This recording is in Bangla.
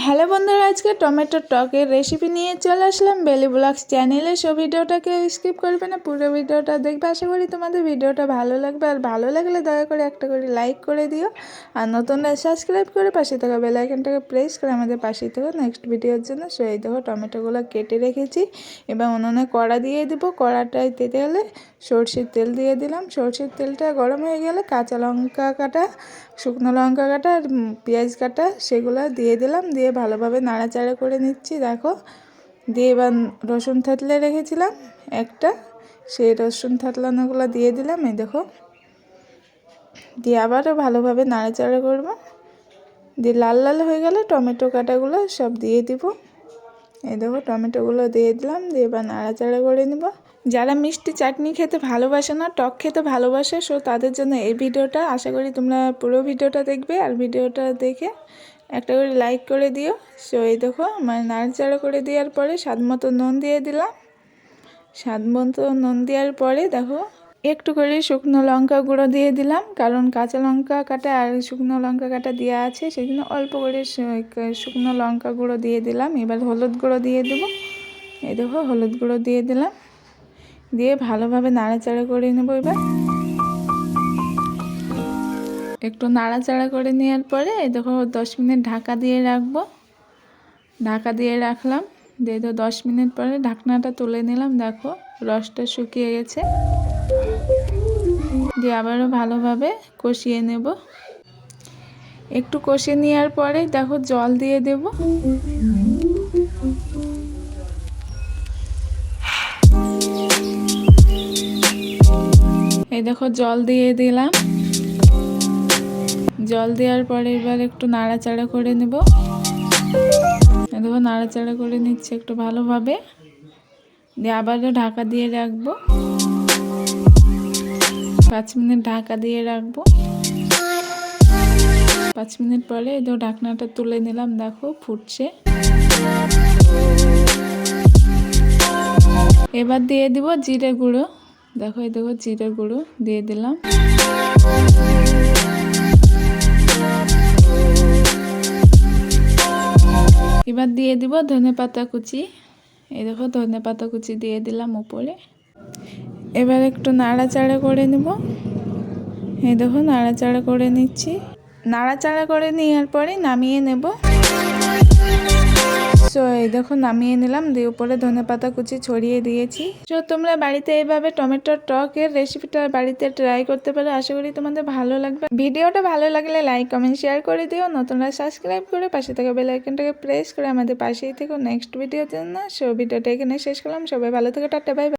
হ্যালো বন্ধুরা, আজকে টমেটোর টকের রেসিপি নিয়ে চলে আসলাম বেলি ব্লগস চ্যানেলে। সো ভিডিওটাকে স্কিপ করবে না, পুরো ভিডিওটা দেখবে। আশা করি তোমাদের ভিডিওটা ভালো লাগবে, আর ভালো লাগলে দয়া করে একটা করে লাইক করে দিও, আর নতুনরা সাবস্ক্রাইব করে পাশে থাকা বেল আইকনটাকে প্রেস করে আমাদের পাশে থেকো নেক্সট ভিডিওর জন্য। সো এই দেখো টমেটোগুলো কেটে রেখেছি, এবার উনুনে কড়া দিয়ে দেবো। কড়াটায় তেতে গেলে সরষের তেল দিয়ে দিলাম। সরষের তেলটা গরম হয়ে গেলে কাঁচা লঙ্কা কাটা, শুকনো লঙ্কা কাটা আর পেঁয়াজ কাটা সেগুলো দিয়ে দিলাম। দিয়ে ভালোভাবে নাড়াচাড়া করে নিচ্ছি। দেখো, দিয়ে এবার রসুন থেতলে রেখেছিলাম একটা, সেই রসুন থেতলানোগুলো দিয়ে দিলাম। এই দেখো, দিয়ে আবারও ভালোভাবে নাড়াচাড়া করব। দিয়ে লাল লাল হয়ে গেলে টমেটো কাটাগুলো সব দিয়ে দিব। এই দেখো টমেটোগুলো দিয়ে দিলাম, দিয়ে এবার নাড়াচাড়া করে নেব। যারা মিষ্টি চাটনি খেতে ভালোবাসে না, টক খেতে ভালোবাসে, সো তাদের জন্য এই ভিডিওটা। আশা করি তোমরা পুরো ভিডিওটা দেখবে, আর ভিডিওটা দেখে একটা করে লাইক করে দিও। সো এই দেখো মানে নাড়াচাড়া করে দেওয়ার পরে স্বাদ মতো নুন দিয়ে দিলাম। স্বাদ মতো নুন দেওয়ার পরে দেখো একটু করে শুকনো লঙ্কা গুঁড়ো দিয়ে দিলাম, কারণ কাঁচা লঙ্কা কাটা আর শুকনো লঙ্কা কাটা দেওয়া আছে, সেই জন্য অল্প করে শুকনো লঙ্কা গুঁড়ো দিয়ে দিলাম। এবার হলুদ গুঁড়ো দিয়ে দেবো। এই দেখো হলুদ গুঁড়ো দিয়ে দিলাম, দিয়ে ভালোভাবে নাড়াচাড়া করে নেব। এবার একটু নাড়াচাড়া করে নেওয়ার পরে এই দেখো 10 মিনিট ঢাকা দিয়ে রাখবো। ঢাকা দিয়ে রাখলাম, দিয়ে তো 10 মিনিট পরে ঢাকনাটা তুলে নিলাম। দেখো রসটা শুকিয়ে গেছে, দিয়ে আবারও ভালোভাবে কষিয়ে নেব। একটু কষিয়ে নেওয়ার পরে দেখো জল দিয়ে দেব। এই দেখো জল দিয়ে দিলাম। জল দেওয়ার পরে এবার একটু নাড়াচাড়া করে নেব। দেখো নাড়াচাড়া করে নিচ্ছে একটু ভালোভাবে, দিয়ে আবারও ঢাকা দিয়ে রাখবো। 5 মিনিট ঢাকা দিয়ে রাখবো। 5 মিনিট পরে এই দেখো ঢাকনাটা তুলে নিলাম। দেখো ফুটছে। এবার দিয়ে দিব জিরে গুঁড়ো। দেখো এই দেখো জিরে গুঁড়ো দিয়ে দিলাম। এবার দিয়ে দিব ধনেপাতা কুচি। এই দেখো ধনেপাতা কুচি দিয়ে দিলাম উপরে। এবার একটু নাড়াচাড়া করে নেব। এই দেখো নাড়াচাড়া করে নিচ্ছি। নাড়াচাড়া করে নেওয়ার পরে নামিয়ে নেব। সো এই দেখো নামিয়ে নিলাম, দিয়ে উপরে ধনেপাতা কুচি ছড়িয়ে দিয়েছি। তো তোমরা বাড়িতে এইভাবে টমেটোর টকের রেসিপিটা বাড়িতে ট্রাই করতে পারো। আশা করি তোমাদের ভালো লাগবে। ভিডিওটা ভালো লাগলে লাইক কমেন্ট শেয়ার করে দিও, নতুনরা সাবস্ক্রাইব করে পাশে থাকা বেল আইকনটাকে প্রেস করে আমাদের পাশেই থেকো নেক্সট ভিডিওর জন্য। সো ভিডিওটা এখানে শেষ করলাম। সবাই ভালো থেকো, টাটা বাই বাই।